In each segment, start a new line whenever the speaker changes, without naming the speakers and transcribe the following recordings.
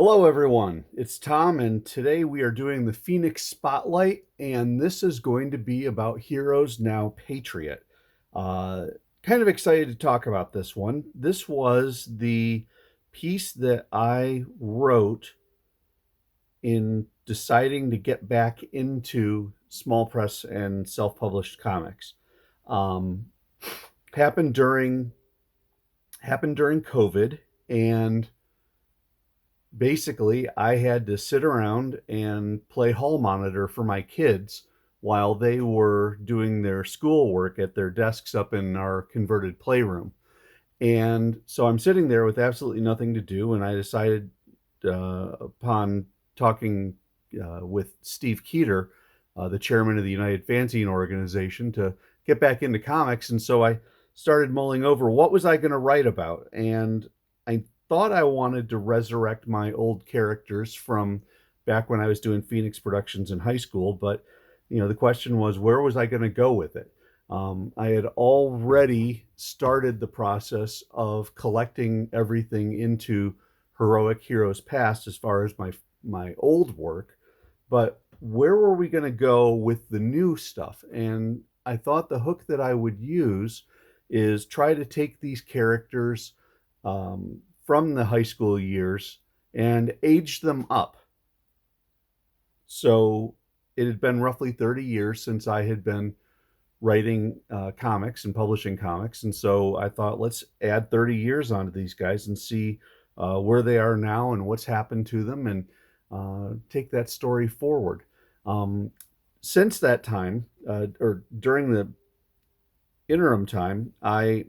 Hello everyone, it's Tom and today we are doing the Phoenix Spotlight and this is going to be about Heroes Now Patriot. Uh, Kind of excited to talk about this one. This was the piece that I wrote in deciding to get back into small press and self-published comics. Um, happened during COVID, and basically I had to sit around and play hall monitor for my kids while they were doing their schoolwork at their desks up in our converted playroom. And so I'm sitting there with absolutely nothing to do, and I decided, upon talking with Steve Keeter, the chairman of the United Fanzine organization, to get back into comics. And so I started mulling over what was I going to write about, and I thought I wanted to resurrect my old characters from back when I was doing Phoenix Productions in high school. But the question was, where was I going to go with it? I had already started the process of collecting everything into Heroic Heroes Past as far as my old work, but where were we going to go with the new stuff? And I thought the hook that I would use is try to take these characters from the high school years and age them up. So it had been roughly 30 years since I had been writing comics and publishing comics. And so I thought, let's add 30 years onto these guys and see where they are now and what's happened to them, and take that story forward. Since that time, or during the interim time, I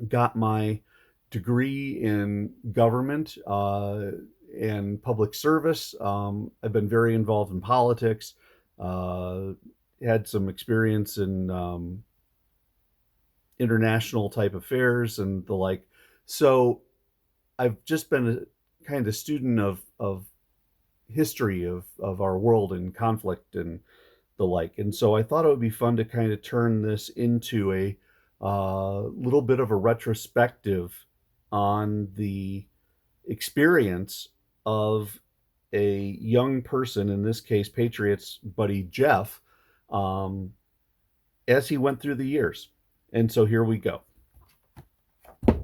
got my degree in government and public service. I've been very involved in politics, had some experience in international type affairs and the like. So I've just been a kind of student of history of our world and conflict and the like. And so I thought it would be fun to kind of turn this into a little bit of a retrospective on the experience of a young person, in this case, Patriot's buddy Jeff, as he went through the years. And so here we go. Of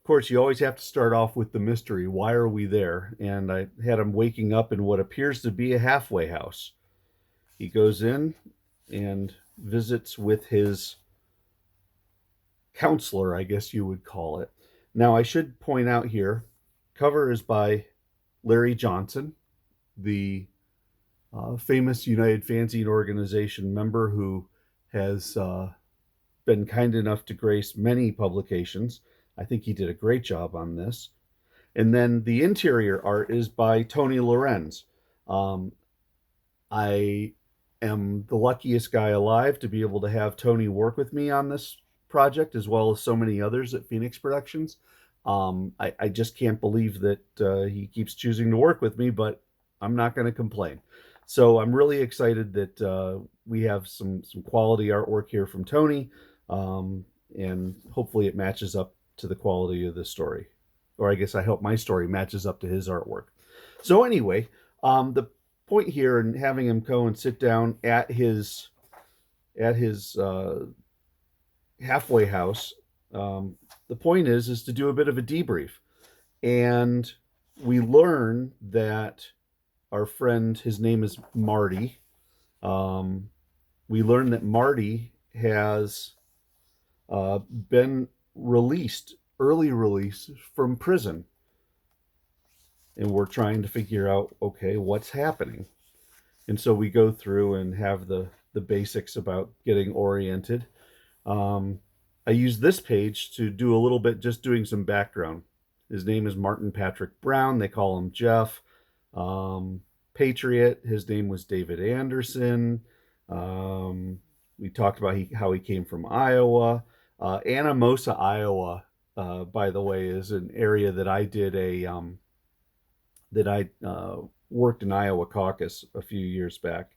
course, you always have to start off with the mystery. Why are we there? And I had him waking up in what appears to be a halfway house. He goes in and visits with his counselor, I guess you would call it. Now, I should point out here, cover is by Larry Johnson, the famous United Fanzine organization member who has been kind enough to grace many publications. I think he did a great job on this. And then the interior art is by Tony Lorenz. I am the luckiest guy alive to be able to have Tony work with me on this project, as well as so many others at Phoenix Productions. I just can't believe that he keeps choosing to work with me, but I'm not going to complain. So I'm really excited that we have some quality artwork here from Tony, and hopefully it matches up to the quality of the story. Or I guess I hope my story matches up to his artwork. So anyway, the point here in having him go and sit down at his halfway house, the point is to do a bit of a debrief. And we learn that our friend, his name is Marty. We learn that Marty has been released, early release from prison. And we're trying to figure out, okay, what's happening? And so we go through and have the basics about getting oriented. I use this page to do a little bit, just doing some background. His name is Martin Patrick Brown. They call him Jeff. Patriot, his name was David Anderson. We talked about how he came from Iowa. Anamosa, Iowa, by the way, is an area that I did worked in Iowa caucus a few years back.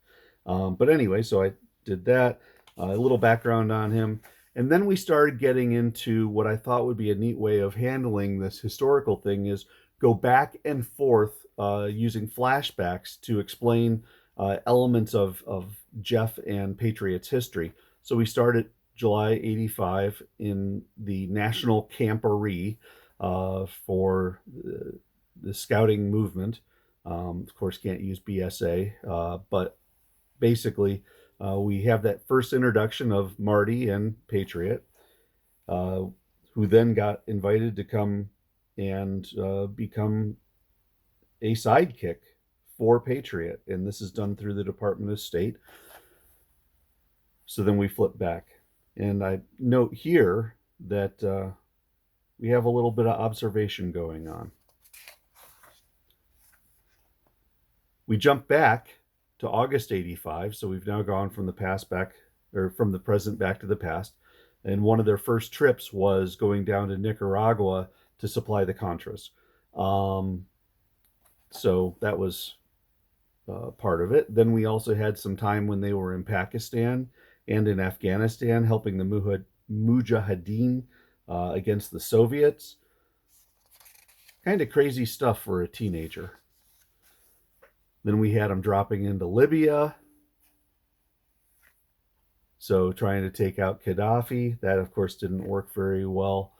But anyway, so I did that. A little background on him. And then we started getting into what I thought would be a neat way of handling this historical thing, is go back and forth using flashbacks to explain elements of Jeff and Patriot's history. So we started July 85 in the National Camporee for the scouting movement. Of course, can't use BSA, but basically, we have that first introduction of Marty and Patriot, who then got invited to come and become a sidekick for Patriot. And this is done through the Department of State. So then we flip back. And I note here that we have a little bit of observation going on. We jump back to August 85, so we've now gone from the past back, or from the present back to the past. And one of their first trips was going down to Nicaragua to supply the Contras. So that was part of it. Then we also had some time when they were in Pakistan and in Afghanistan helping the Mujahideen against the Soviets. Kind of crazy stuff for a teenager. Then we had them dropping into Libya. So trying to take out Gaddafi. That, of course, didn't work very well.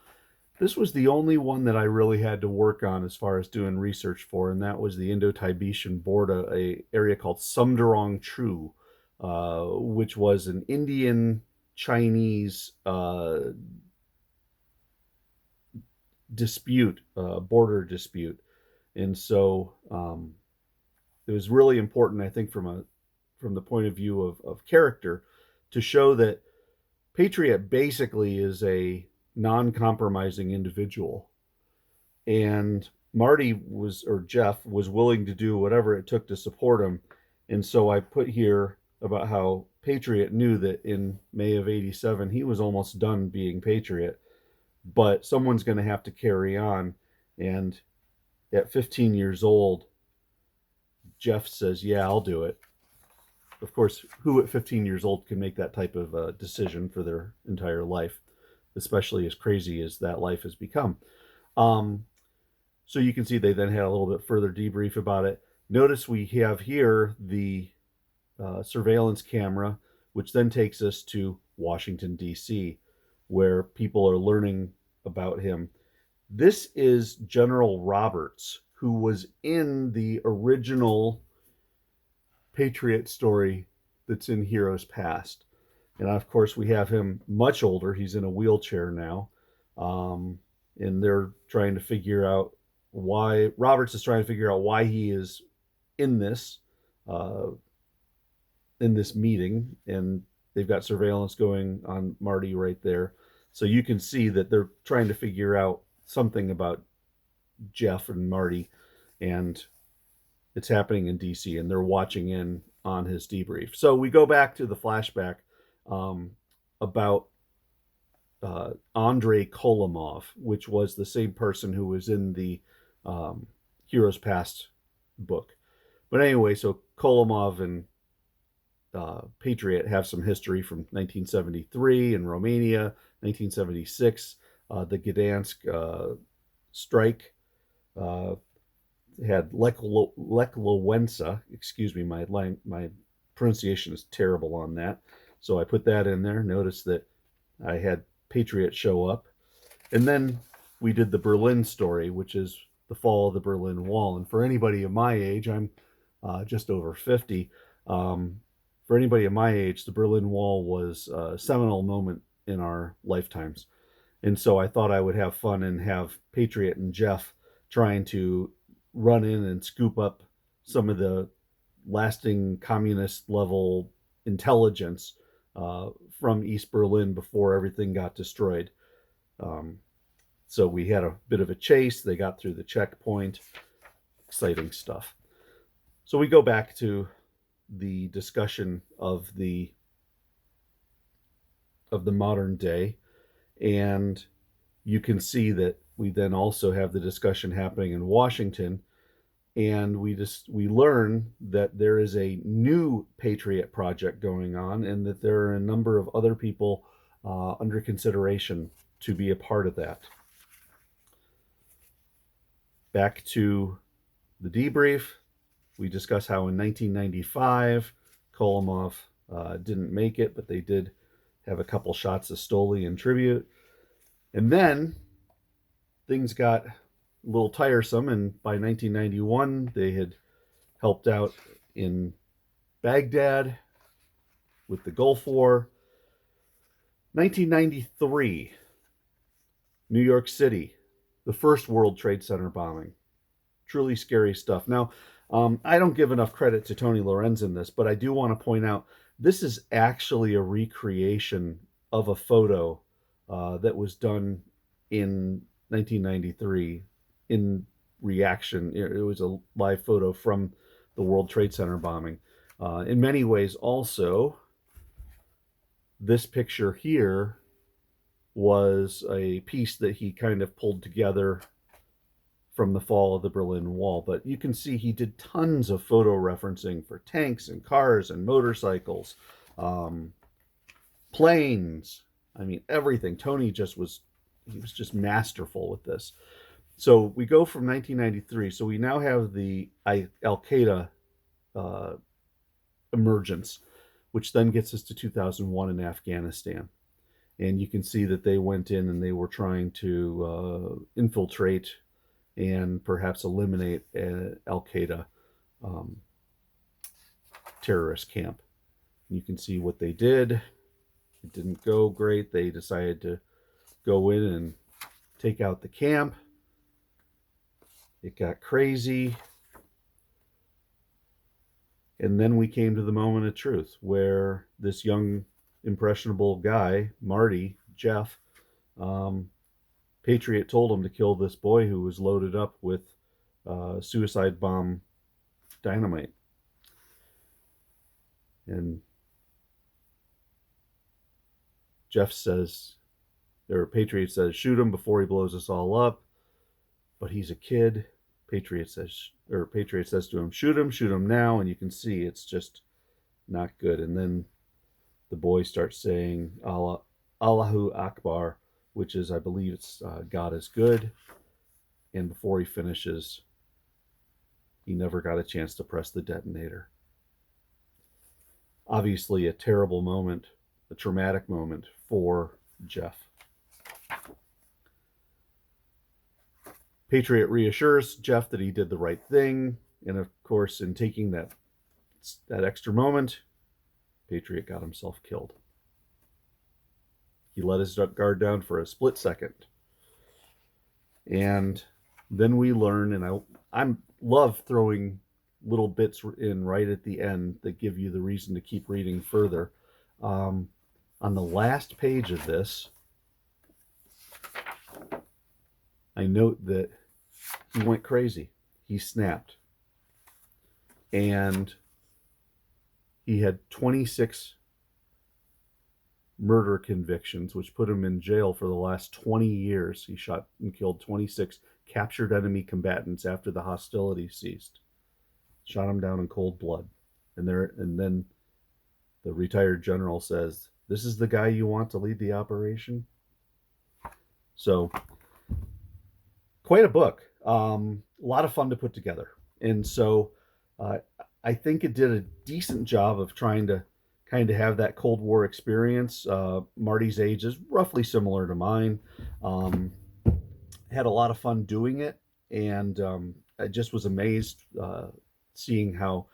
This was the only one that I really had to work on as far as doing research for, and that was the Indo-Tibetan border, a area called Sumdurong True, which was an Indian-Chinese dispute, border dispute. And so it was really important, I think, from the point of view of character, to show that Patriot basically is a non-compromising individual. And Jeff was willing to do whatever it took to support him. And so I put here about how Patriot knew that in May of 87, he was almost done being Patriot, but someone's going to have to carry on. And at 15 years old, Jeff says, yeah, I'll do it. Of course, who at 15 years old can make that type of decision for their entire life, especially as crazy as that life has become? So you can see they then had a little bit further debrief about it. Notice we have here the surveillance camera, which then takes us to Washington, D.C., where people are learning about him. This is General Roberts, who was in the original Patriot story that's in Heroes Past. And of course, we have him much older. He's in a wheelchair now. And they're trying to figure out why, Roberts is trying to figure out why he is in this meeting. And they've got surveillance going on Marty right there. So you can see that they're trying to figure out something about Jeff and Marty, and it's happening in DC, and they're watching in on his debrief. So we go back to the flashback about Andrei Kolimov, which was the same person who was in the Heroes Past book. But anyway, so Kolimov and Patriot have some history from 1973 in Romania, 1976, the Gdansk strike. Had Lech Walesa, excuse me, my pronunciation is terrible on that. So I put that in there. Notice that I had Patriot show up. And then we did the Berlin story, which is the fall of the Berlin Wall. And for anybody of my age, I'm just over 50. For anybody of my age, the Berlin Wall was a seminal moment in our lifetimes. And so I thought I would have fun and have Patriot and Jeff trying to run in and scoop up some of the lasting communist level intelligence from East Berlin before everything got destroyed. So we had a bit of a chase. They got through the checkpoint. Exciting stuff. So we go back to the discussion of the modern day, and you can see that we then also have the discussion happening in Washington, and we learn that there is a new Patriot project going on, and that there are a number of other people under consideration to be a part of that. Back to the debrief. We discuss how in 1995, Kolomov didn't make it, but they did have a couple shots of Stoli in tribute. And then things got a little tiresome, and by 1991, they had helped out in Baghdad with the Gulf War. 1993, New York City, the first World Trade Center bombing. Truly scary stuff. Now, I don't give enough credit to Tony Lorenz in this, but I do want to point out this is actually a recreation of a photo that was done in 1993 in reaction. It was a live photo from the World Trade Center bombing. In many ways, also, this picture here was a piece that he kind of pulled together from the fall of the Berlin Wall. But you can see he did tons of photo referencing for tanks and cars and motorcycles, planes. I mean, everything. Tony was just masterful with this. So we go from 1993. So we now have the Al-Qaeda emergence, which then gets us to 2001 in Afghanistan. And you can see that they went in and they were trying to infiltrate and perhaps eliminate Al-Qaeda terrorist camp. You can see what they did. It didn't go great. They decided to go in and take out the camp. It got crazy. And then we came to the moment of truth where this young, impressionable guy, Marty, Jeff, Patriot told him to kill this boy who was loaded up with suicide bomb dynamite. And Jeff says, or Patriot says, shoot him before he blows us all up. But he's a kid. Patriot says to him, shoot him now. And you can see it's just not good. And then the boy starts saying, Allahu Akbar, which is, I believe it's God is good. And before he finishes, he never got a chance to press the detonator. Obviously a terrible moment, a traumatic moment for Jeff. Patriot reassures Jeff that he did the right thing. And of course, in taking that extra moment, Patriot got himself killed. He let his guard down for a split second. And then we learn, and I love throwing little bits in right at the end that give you the reason to keep reading further. On the last page of this, I note that he went crazy. He snapped. And he had 26 murder convictions, which put him in jail for the last 20 years. He shot and killed 26 captured enemy combatants after the hostilities ceased. Shot them down in cold blood. And then the retired general says, "This is the guy you want to lead the operation?" So, quite a book. A lot of fun to put together. And so, I think it did a decent job of trying to kind of have that Cold War experience. Marty's age is roughly similar to mine. Had a lot of fun doing it, and I just was amazed seeing how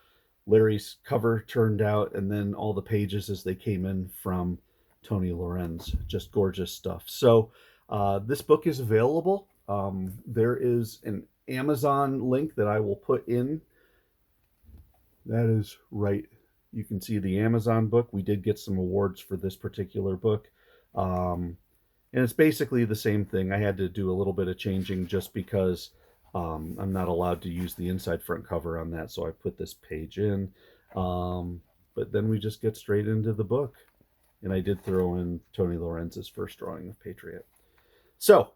Larry's cover turned out, and then all the pages as they came in from Tony Lorenz. Just gorgeous stuff. So this book is available. There is an Amazon link that I will put in. That is right. You can see the Amazon book. We did get some awards for this particular book. And it's basically the same thing. I had to do a little bit of changing just because I'm not allowed to use the inside front cover on that. So I put this page in. But then we just get straight into the book. And I did throw in Tony Lorenz's first drawing of Patriot. So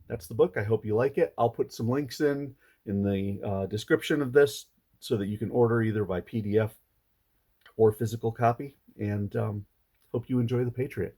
that's the book. I hope you like it. I'll put some links in the description of this so that you can order either by PDF or physical copy. And hope you enjoy the Patriot.